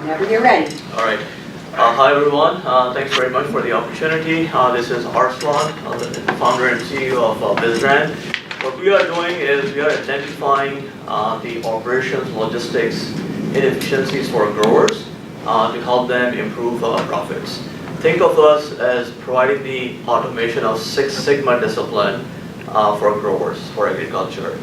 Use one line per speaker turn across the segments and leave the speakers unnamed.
Whenever you're ready.
All right. Hi everyone. Thanks very much for the opportunity. This is Arslan, the founder and CEO of Wisran. What we are doing is we are identifying the operations, logistics inefficiencies for growers to help them improve profits. Think of us as providing the automation of Six Sigma discipline for growers, for agriculture.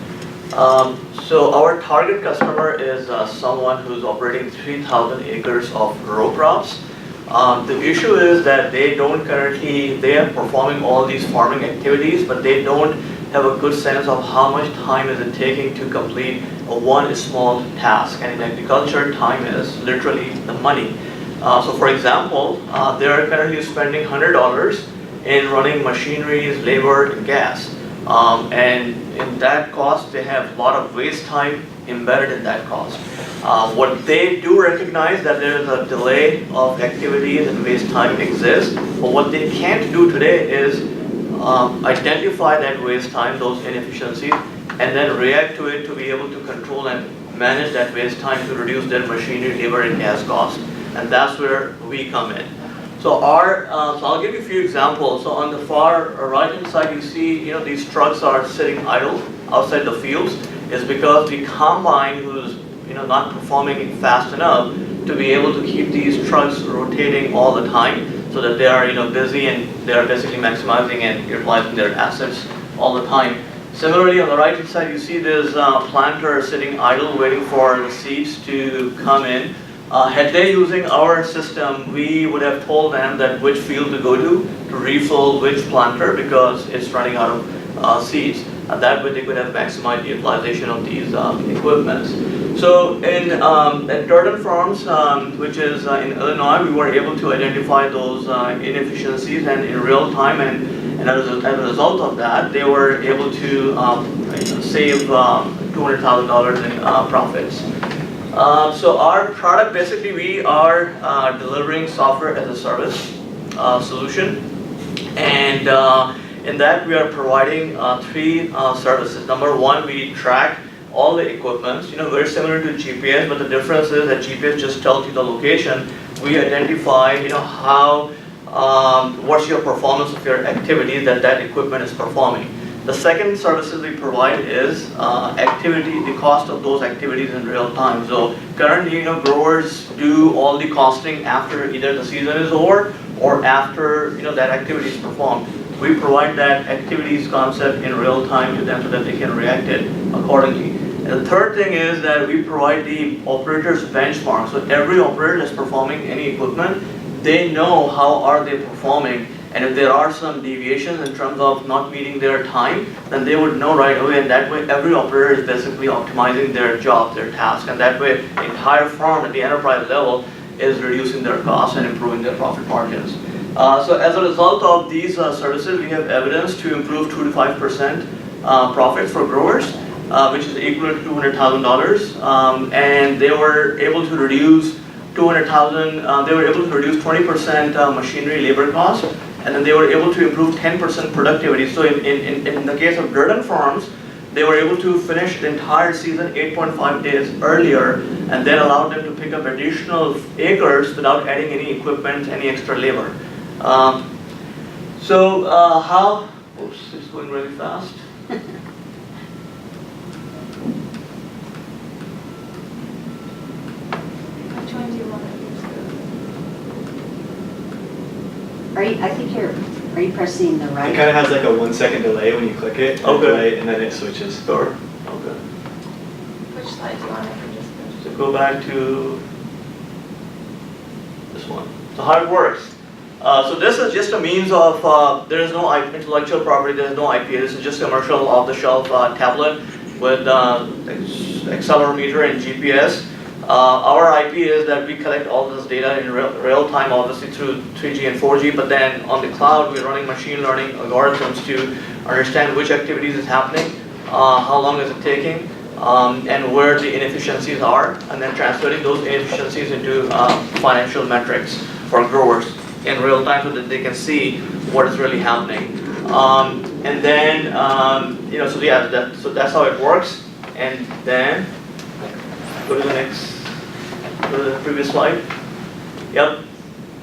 So our target customer is someone who's operating 3,000 acres of row crops. The issue is that they are performing all these farming activities, but they don't have a good sense of how much time is it taking to complete one small task. And in agriculture, time is literally the money. So for example, they are currently spending $100 in running machineries, labor, and gas. And in that cost, they have a lot of waste time embedded in that cost. What they do recognize that there is a delay of activities and waste time exists, but what they can't do today is identify that waste time, those inefficiencies, and then react to it to be able to control and manage that waste time to reduce their machinery, labor, and gas costs. And that's where we come in. So I'll give you a few examples. So on the far right-hand side, you see, these trucks are sitting idle outside the fields. Is because the combine who's not performing fast enough to be able to keep these trucks rotating all the time, so that they are busy and they are basically maximizing and utilizing their assets all the time. Similarly, on the right-hand side, you see this planter sitting idle, waiting for the seeds to come in. Had they using our system, we would have told them that which field to go to refill which planter because it's running out of seeds. And that way they could have maximized the utilization of these equipments. So at Durden Farms, which is in Illinois, we were able to identify those inefficiencies and in real time, and as a result of that, they were able to save $200,000 in profits. So our product, basically, we are delivering software as a service solution, and in that we are providing three services. Number one, we track all the equipment, very similar to GPS, but the difference is that GPS just tells you the location. We identify, what's your performance of your activity that equipment is performing. The second services we provide is the cost of those activities in real time. So currently, growers do all the costing after either the season is over or after that activity is performed. We provide that activities concept in real time to them so that they can react it accordingly. And the third thing is that we provide the operators benchmark. So every operator that's performing any equipment, they know how are they performing. And if there are some deviations in terms of not meeting their time, then they would know right away, and that way every operator is basically optimizing their job, their task, and that way the entire farm at the enterprise level is reducing their costs and improving their profit margins. So as a result of these services, we have evidence to improve 2 to 5% profits for growers, which is equal to $200,000, and they were able to reduce 20% machinery labor cost, and then they were able to improve 10% productivity. So in the case of Durden Farms, they were able to finish the entire season 8.5 days earlier, and then allowed them to pick up additional acres without adding any equipment, any extra labor. Oops, it's going really fast.
Which one do you want to use?
Are you pressing the right?
It kind of has like a 1 second delay when you click it.
Okay.
And then it switches.
Sure. Okay.
Which slide do you want to just
So go back to this one. So how it works. So this is just a means of, there is no intellectual property, there is no IP. This is just a commercial off-the-shelf tablet with accelerometer and GPS. Our IP is that we collect all this data in real time, obviously through 3G and 4G, but then on the cloud, we're running machine learning algorithms to understand which activities is happening, how long is it taking, and where the inefficiencies are, and then translating those inefficiencies into financial metrics for growers in real time so that they can see what is really happening. And then, so that's how it works. And then, go to the previous slide. Yep.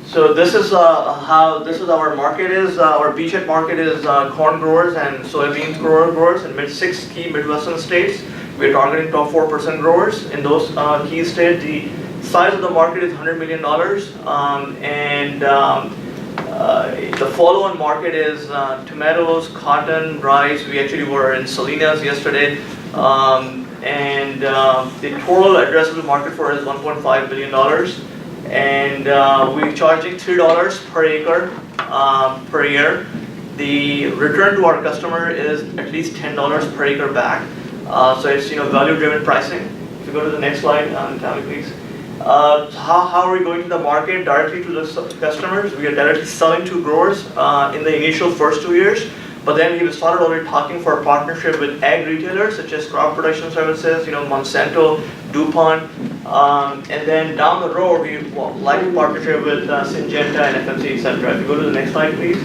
So this is our market is, our beachhead market is corn growers and soybean growers in six key Midwestern states. We're targeting top 4% growers in those key states. The size of the market is $100 million, the follow-on market is tomatoes, cotton, rice. We actually were in Salinas yesterday, the total addressable market for it is $1.5 billion, and we're charging $3 per acre per year. The return to our customer is at least $10 per acre back. So it's value-driven pricing. If you go to the next slide, Tammy, please. How are we going to the market directly to the customers? We are directly selling to growers in the initial first 2 years, but then we started already talking for a partnership with ag retailers such as crop protection services, Monsanto, DuPont, and then down the road we like a partnership with Syngenta and FMC, etc. If you go to the next slide, please.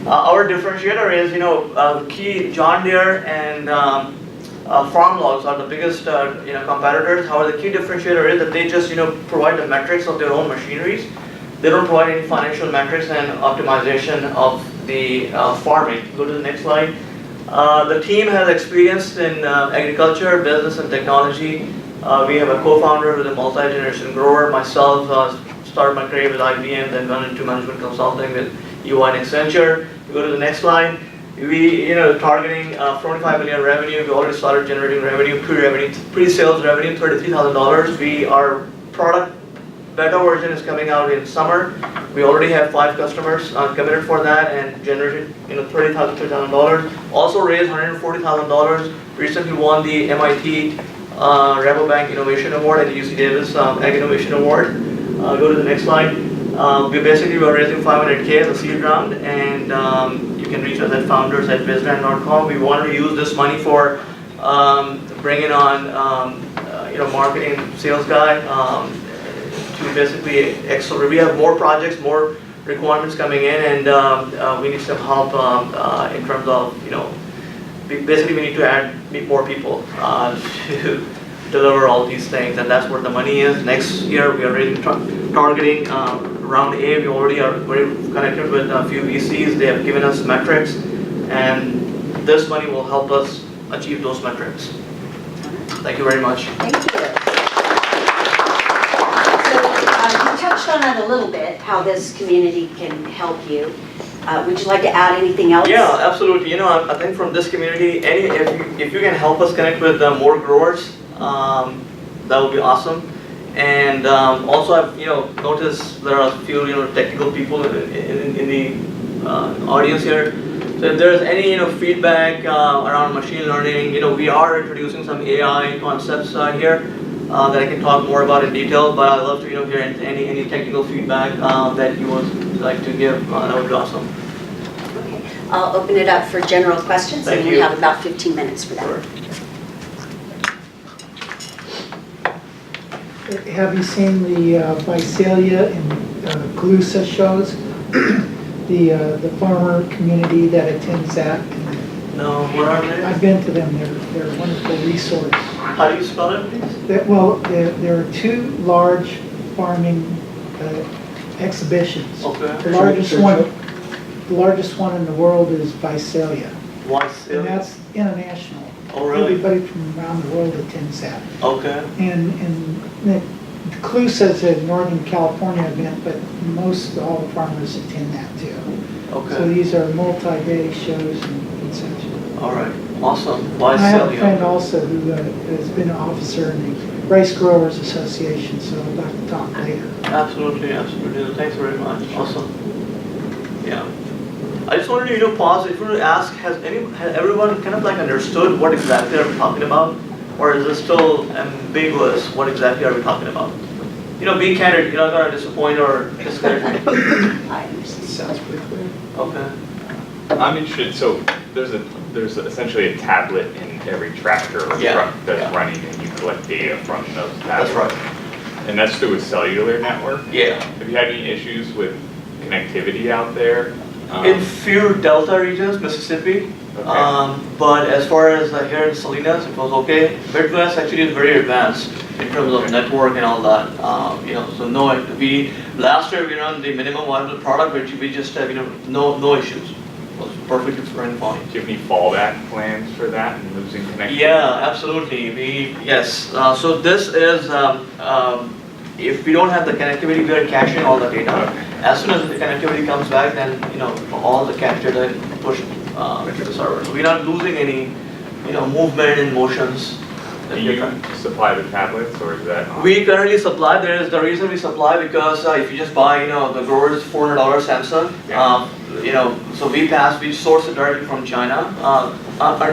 Our differentiator is, key John Deere and farm logs are the biggest competitors. However, the key differentiator is that they just provide the metrics of their own machineries. They don't provide any financial metrics and optimization of the farming. Go to the next slide. The team has experience in agriculture, business, and technology. We have a co-founder with a multi-generation grower. Myself started my career with IBM, then went into management consulting with EY and Accenture. Go to the next slide. We, targeting 45 million revenue. We already started generating revenue, pre-sales revenue, $33,000. Our product beta version is coming out in summer. We already have 5 customers committed for that and generated, $30,000. Also raised $140,000. Recently won the MIT Rabobank Innovation Award and UC Davis Ag Innovation Award. Go to the next slide. We basically were raising $500K as a seed round, and you can reach us at founders@wisran.com. We want to use this money for bringing on marketing sales guy to basically accelerate. We have more projects, more requirements coming in, and we need some help in terms of basically we need to meet more people to deliver all these things, and that's where the money is. Next year we are targeting round A. We already are very connected with a few VCs. They have given us metrics, and this money will help us achieve those metrics. Thank you very much.
Thank you. So you touched on it a little bit, how this community can help you. Would you like to add anything else?
Yeah, absolutely. I think from this community, if you can help us connect with more growers, that would be awesome. And also, I've noticed there are a few technical people in the audience here. So if there's any feedback around machine learning, we are introducing some AI concepts here that I can talk more about in detail. But I'd love to hear any technical feedback that you would like to give. That would be awesome.
Okay, I'll open it up for general questions,
Thank
and
you.
we have about 15 minutes for that.
Sure.
Have you seen the Visalia and Calusa shows? the farmer community that attends that.
No, where are they?
I've been to them. They're a wonderful resource.
How do you spell it, please?
There are 2 large farming exhibitions.
Okay.
The largest one in the world is Visalia,
Visalia.
and that's international.
Oh, really?
Everybody from around the world attends that.
Okay.
And the Calusa is a Northern California event, but most all the farmers attend that too.
Okay.
So these are multi-day shows and such.
All right. Awesome.
I have a friend
Visalia.
also who has been an officer in the Rice Growers Association, so I'd like to talk later.
Absolutely, absolutely. Thanks very much. Awesome. Yeah. I just wanted to pause. If you were to ask, has everyone kind of like understood what exactly are we talking about, or is it still ambiguous? What exactly are we talking about? Be candid. You're not gonna disappoint or discourage me.
I understand.
Sounds pretty clear.
Okay.
I'm interested, so there's essentially a tablet in every tractor or
Yeah,
truck that's
yeah.
running, and you collect data from those
That's
tablets.
right.
And that's through a cellular network?
Yeah.
Have you had any issues with connectivity out there?
In few Delta regions, Mississippi,
Okay.
but as far as here in Salinas, it was okay. Midwest actually is very advanced. in terms of network and all that. So no, last year we run the minimum viable product, which we just have, no issues. It was perfectly running fine.
Do you have any fallback plans for that and losing connectivity?
Yeah, absolutely. Yes. So this is, if we don't have the connectivity, we are caching all the data.
Okay.
As soon as the connectivity comes back, then all the cache data is pushed to the server. So we're not losing any movement and motions.
Do you supply the tablets, or is that?
We currently supply. There is the reason we supply because if you just buy the grower's $400 Samsung, so we source it directly from China.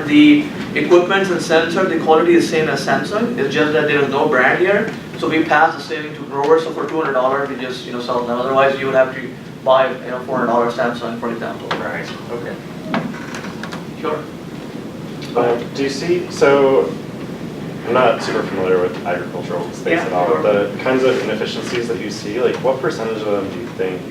The equipment and sensor, the quality is same as Samsung. It's just that there is no brand here. So we pass the saving to growers. So for $200, we just sell them. Otherwise, you would have to buy $400 Samsung, for example.
Right. Okay.
Sure.
Do you see, so I'm not super familiar with agricultural space
Yeah,
at all.
sure.
The kinds of inefficiencies that you see, like what percentage of them do you think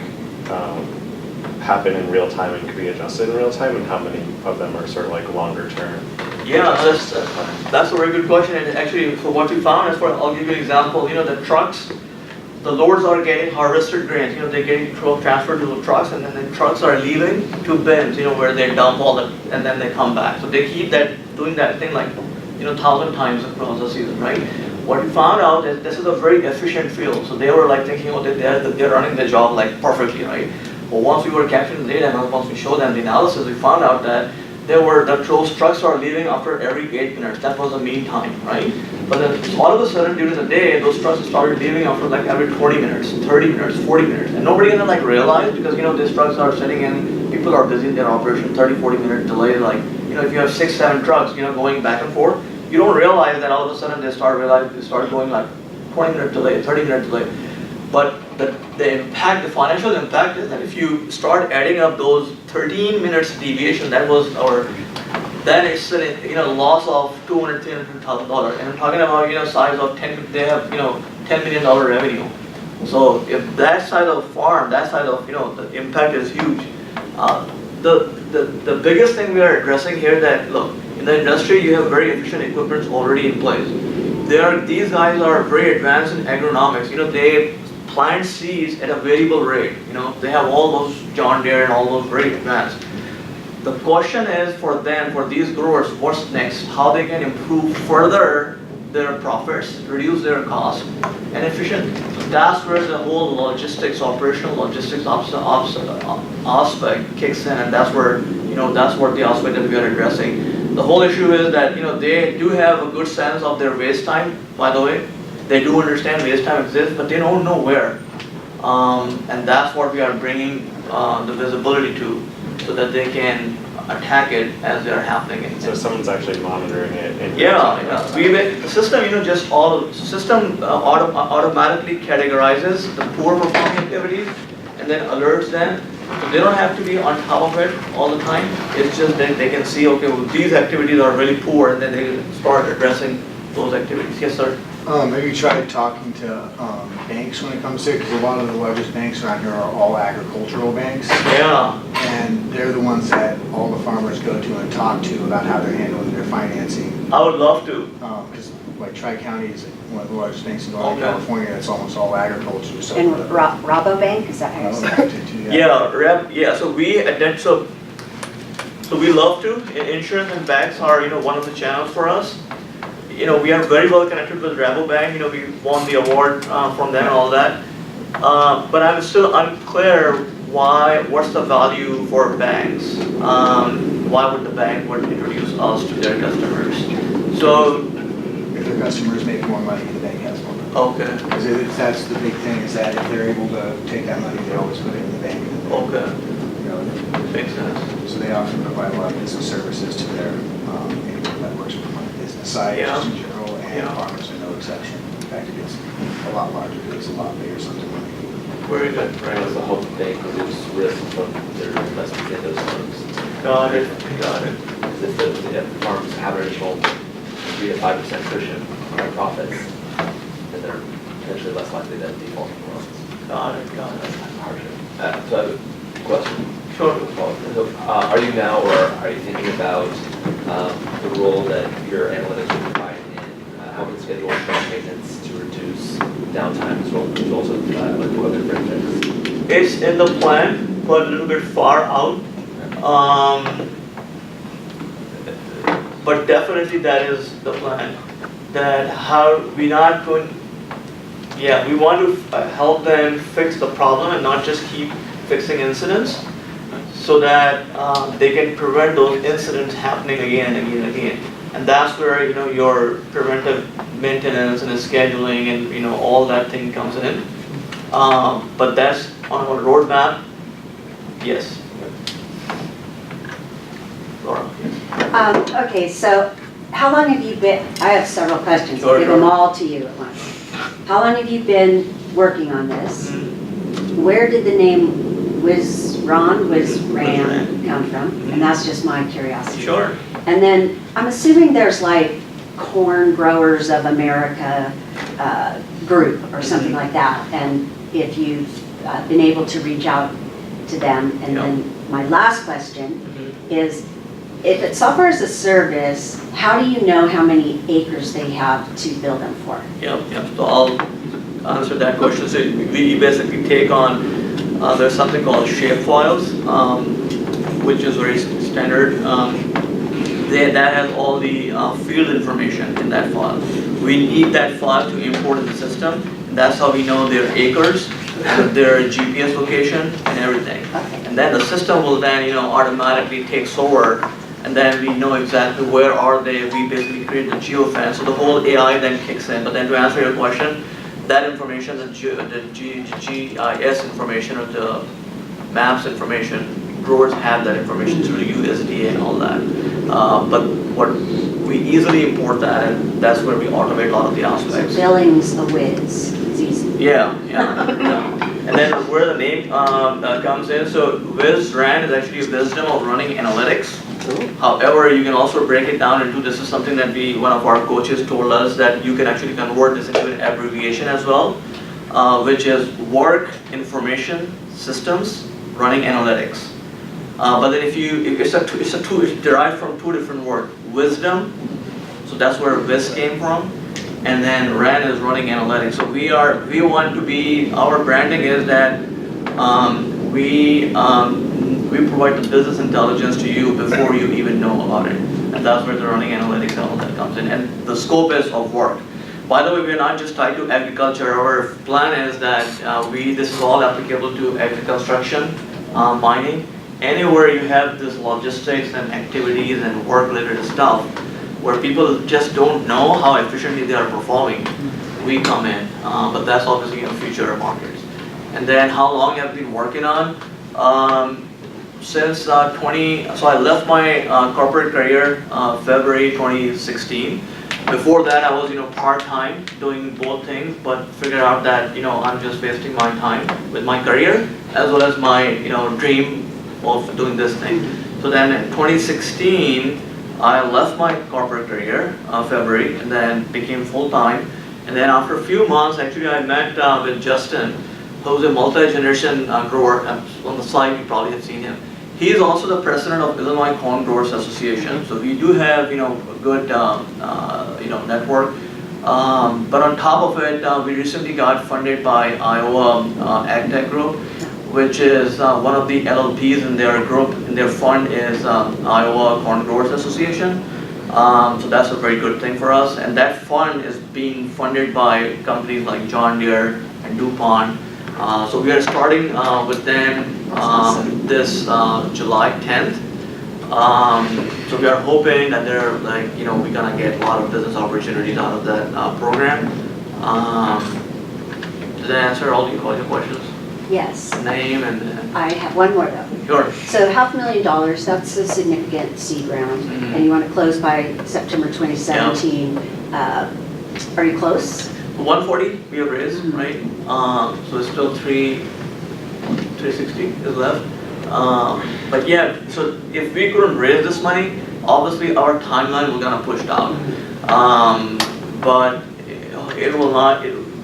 happen in real time and can be adjusted in real time, and how many of them are sort of like longer term?
Yeah, that's a very good question. And actually, for what we found is, I'll give you an example. The trucks, the loads are getting harvested grains. They're getting transferred to the trucks, and then the trucks are leaving to bins. Where they dump all the, and then they come back. So they keep doing that thing like 1,000 times across the season, right? What we found out is this is a very efficient field. So they were like thinking, they're running the job like perfectly, right? But once we were capturing the data and once we showed them the analysis, we found out that those trucks are leaving after every 8 minutes. That was the mean time, right? But then all of a sudden during the day, those trucks started leaving after like every 20 minutes, 30 minutes, 40 minutes. And nobody even realized, because these trucks are sitting in, people are busy in their operation, 30, 40 minute delay. If you have 6, 7 trucks, going back and forth, you don't realize that all of a sudden they start going like 20 minute delay, 30 minute delay. But the impact, the financial impact is that if you start adding up those 13 minutes deviation, then it's a loss of $200,000, $300,000. And I'm talking about size of 10. They have $10 million revenue. So if that side of farm, that side of the impact is huge. The biggest thing we are addressing here that look, in the industry you have very efficient equipment already in place. These guys are very advanced in agronomics. They plant seeds at a variable rate. They have all those John Deere and all those very advanced. The question is for them, for these growers, what's next? How they can improve further their profits, reduce their costs, and efficient. That's where the whole logistics, operational logistics aspect kicks in, and that's where that's what the aspect that we are addressing. The whole issue is that they do have a good sense of their waste time. By the way, they do understand waste time exists, but they don't know where, and that's what we are bringing the visibility to, so that they can attack it as they are happening.
So someone's actually monitoring it.
The system, automatically categorizes the poor performing activities and then alerts them. So they don't have to be on top of it all the time. It's just that they can see, okay, well, these activities are really poor, and then they can start addressing those activities. Yes, sir.
Maybe try talking to banks when it comes to it, because a lot of the largest banks around here are all agricultural banks.
Yeah.
And they're the ones that all the farmers go to and talk to about how they're handling their financing.
I would love to.
Because like Tri-County is one of the largest banks in Northern
Okay.
California. That's almost all agriculture. So
And Rabobank, is that how you say it?
Yeah. So we love to. Insurance and banks are one of the channels for us. We are very well connected with Rabobank. We won the award from them and all that. But I'm still unclear what's the value for banks? Why would the bank introduce us to their customers? So,
if their customers make more money, the bank has more money.
okay,
Because that's the big thing, is that if they're able to take that money, they always put it in the bank.
okay,
You know,
makes sense.
so they often provide a lot of business services to their anyone that works from the business side,
Yeah.
just in general, and
Yeah.
farmers are no exception. In fact, it gets a lot larger, it gets a lot bigger sometimes.
Very good.
Right, as a hope they reduce risk from their investment in those firms.
Got it.
Because if farms have an additional 3 to 5% cushion on their profits, then they're potentially less likely to default on loans.
Got it.
Hardship. So I have a question.
Sure.
So, are you now, or are you thinking about the role that your analytics will provide in helping schedule trust maintenance to downtime as well, also, like what other projects?
It's in the plan, but a little bit far out. But definitely that is the plan. That how we not going, yeah, we want to help them fix the problem and not just keep fixing incidents, so that they can prevent those incidents happening again and again and again. And that's where, you know, your preventive maintenance and scheduling and, you know, all that thing comes in. But that's on our roadmap, yes. Laura, yes.
Okay, so how long have you been, I have several questions, I'll
Sure,
give them
sure.
all to you at once. How long have you been working on this?
Mm-hmm.
Where did the name Wisran come from? And that's just my curiosity.
Sure.
And then I'm assuming there's like Corn Growers of America group or something like that. And if you've been able to reach out to them. And
Yeah.
then my last question
Mhm.
is, if it's software as a service, how do you know how many acres they have to build them for?
Yep, yep. So I'll answer that question. So we basically take on, there's something called shape files, which is very standard. That has all the field information in that file. We need that file to import in the system. And that's how we know their acres, their GPS location, and everything.
Okay.
And then the system will then, you know, automatically takes over, and then we know exactly where are they. We basically create the geofence, so the whole AI then kicks in. But then to answer your question, that information, the GIS information or the maps information, growers have that information through the USDA and all that. But what we easily import that, and that's where we automate a lot of the aspects.
Billing's a whiz, it's easy.
Yeah. And then where the name comes in, so Wisran is actually wisdom of running analytics. However, you can also break it down into, this is something that one of our coaches told us, that you can actually convert this into an abbreviation as well, which is Work Information Systems Running Analytics. But then it's derived from two different words. Wisdom, so that's where Wiz came from. And then RAN is running analytics. So we want to be, our branding is that we provide the business intelligence to you before you even know about it. And that's where the running analytics and all that comes in. And the scope is of work. By the way, we're not just tied to agriculture. Our plan is that this is all applicable to agriculture, mining. Anywhere you have this logistics and activities and work-related stuff, where people just don't know how efficiently they are performing, we come in. But that's obviously future markets. And then how long I've been working on? Since so I left my corporate career February 2016. Before that, I was part-time doing both things, but figured out that I'm just wasting my time with my career as well as my dream of doing this thing. So then in 2016. I left my corporate career February and then became full-time. And then after a few months, actually I met with Justin, who's a multi-generation grower. On the slide, you probably have seen him. He is also the president of Illinois Corn Growers Association. So we do have a good network. But on top of it, we recently got funded by Iowa AgTech Group, which is one of the LLPs in their group, and their fund is Iowa Corn Growers Association. So that's a very good thing for us. And that fund is being funded by companies like John Deere and DuPont. So we are starting with them this July 10th. So we are hoping that they're we're gonna get a lot of business opportunities out of that program. Does that answer all your questions?
Yes.
Name and
I have one more though.
sure.
So $500,000, that's a significant seed round,
Mhm.
and you want to close by September 2017. Are you close?
140 we have raised,
Mhm.
right? So it's still 360 is left. But yeah, so if we couldn't raise this money, obviously our timeline was gonna push down. But it will not.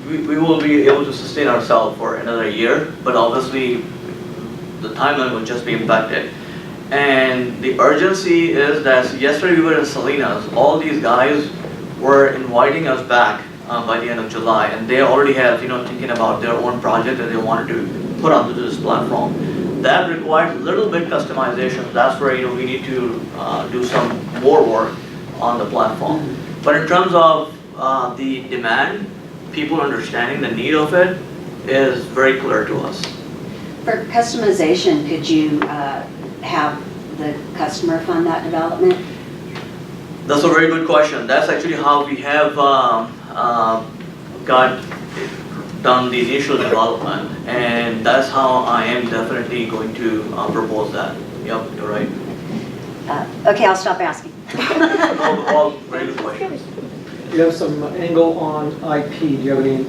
We will be able to sustain ourselves for another year, but obviously the timeline will just be impacted. And the urgency is that yesterday we were in Salinas. All these guys were inviting us back by the end of July, and they already have, thinking about their own project that they wanted to put onto this platform. That requires a little bit customization. That's where, we need to do some more work on the platform. But in terms of the demand, people understanding the need of it is very clear to us.
For customization, could you have the customer fund that development?
That's a very good question. That's actually how we have done the initial development, and that's how I am definitely going to propose that. Yep, you're right.
Okay, I'll stop asking.
All very good questions.
You have some angle on IP. Do you have any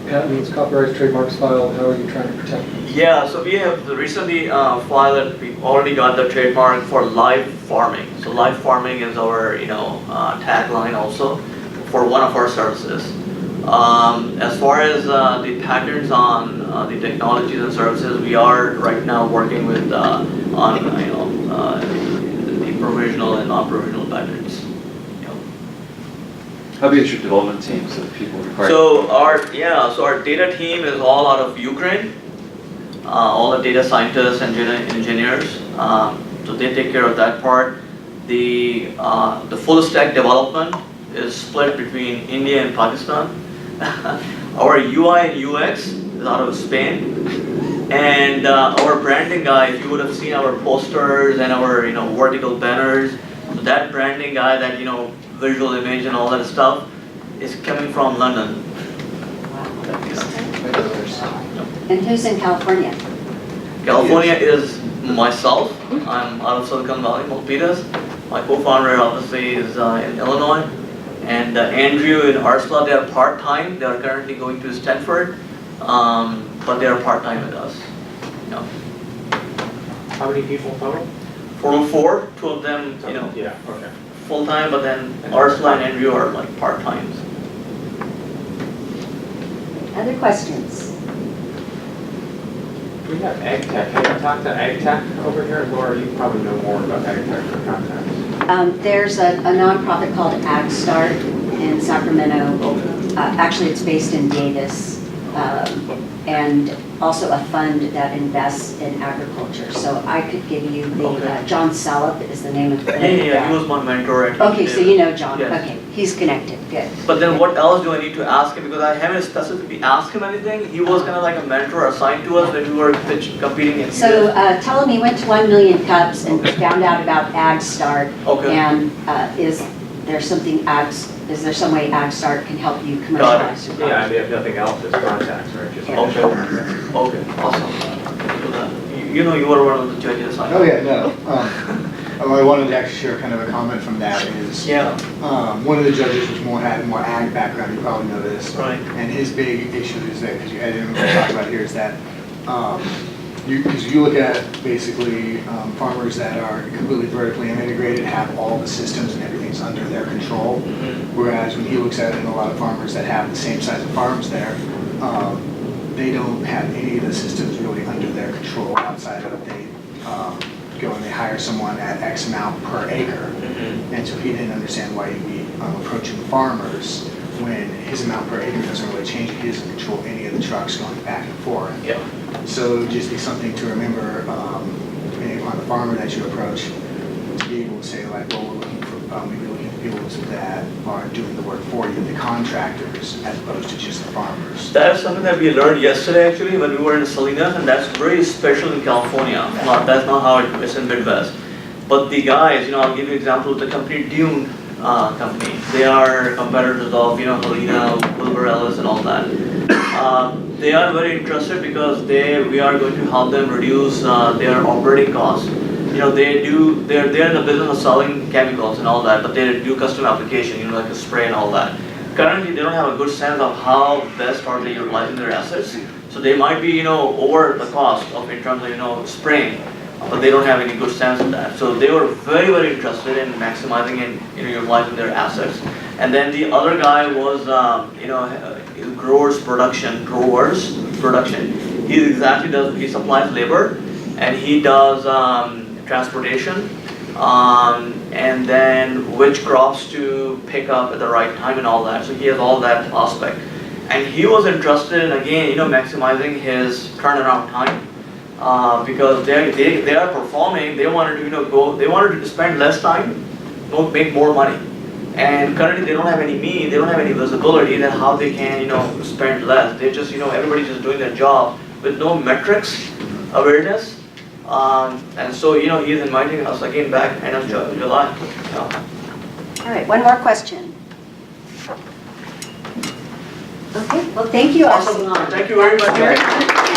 patents, copyrights, trademarks filed? How are you trying to protect them?
Yeah, so we have recently filed that we already got the trademark for live farming. So live farming is our tagline also for one of our services. As far as the patents on the technologies and services, we are right now working with on the provisional and non-provisional patents.
How big is your development team, so that people require?
So our data team is all out of Ukraine. All the data scientists and data engineers. So they take care of that part. The full stack development is split between India and Pakistan. Our UI and UX is out of Spain. And our branding guy, if you would have seen our posters and our vertical banners, that branding guy, that visual image and all that stuff, is coming from London.
And who's in California?
California is myself. I'm out of Silicon Valley, Milpitas. My co-founder obviously is in Illinois. And Andrew and Ursula, they are part-time. They are currently going to Stanford, but they are part-time with us.
How many people total?
Four, two of them,
Yeah, okay.
full-time, but then Ursula and Andrew are like part-times.
Other questions?
We have ag tech. Have you talked to ag tech over here? Laura, you probably know more about ag tech for contacts.
There's a nonprofit called Ag Start in Sacramento. Actually, it's based in Davis, and also a fund that invests in agriculture. So I could give you the, John Salop is the name of the.
Yeah, he was my mentor at
Okay, so you know John.
Yes.
Okay, he's connected. Good.
But then what else do I need to ask him? Because I haven't specifically asked him anything. He was kind of like a mentor assigned to us when we were competing in.
So tell him he went to 1 Million Cups and found out about Ag Start.
Okay.
And is there some way Ag Start can help you commercialize your
Yeah,
product?
if nothing else, just contacts, right? Just
Okay, awesome. You were one of the judges.
Oh, yeah, no. I wanted to actually share kind of a comment from that is,
Yeah.
one of the judges was had more ag background, you probably know this.
Right.
And his big issue is that, because I didn't really talk about it here, is that, because you look at basically farmers that are completely vertically integrated, have all the systems and everything's under their control. Whereas when he looks at it, and a lot of farmers that have the same size of farms there, they don't have any of the systems really under their control outside of they go and they hire someone at X amount per acre. And so he didn't understand why he'd be approaching farmers when his amount per acre doesn't really change. He doesn't control any of the trucks going back and forth.
Yeah.
So it would just be something to remember, depending upon the farmer that you approach, to be able to say like, well, we're looking for, maybe looking for people that are doing the work for you, the contractors, as opposed to just the farmers.
That's something that we learned yesterday actually when we were in Salinas, and that's very special in California. That's not how it is in Midwest. But the guys, I'll give you an example of the company Dune company. They are competitors of, Helena, Wilbur Ellis and all that. They are very interested because we are going to help them reduce their operating costs. They're in the business of selling chemicals and all that, but they do custom application, like a spray and all that. Currently, they don't have a good sense of how best are they utilizing their assets. So they might be, over the cost of in terms of, spraying, but they don't have any good sense of that. So they were very, very interested in maximizing and, utilizing their assets. And then the other guy was, growers production. He supplies labor, and he does transportation. and then which crops to pick up at the right time and all that. So he has all that aspect. And he was interested in, again, maximizing his turnaround time. Because they are performing, they wanted to, they wanted to spend less time, make more money. And currently they don't have any means, they don't have any visibility that how they can, spend less. They just, everybody's just doing their job with no metrics awareness. And so, he's inviting us again back end of July.
All right, one more question. Okay, well, thank you,
Awesome.
Arsalan.
Thank you very much.
Very much.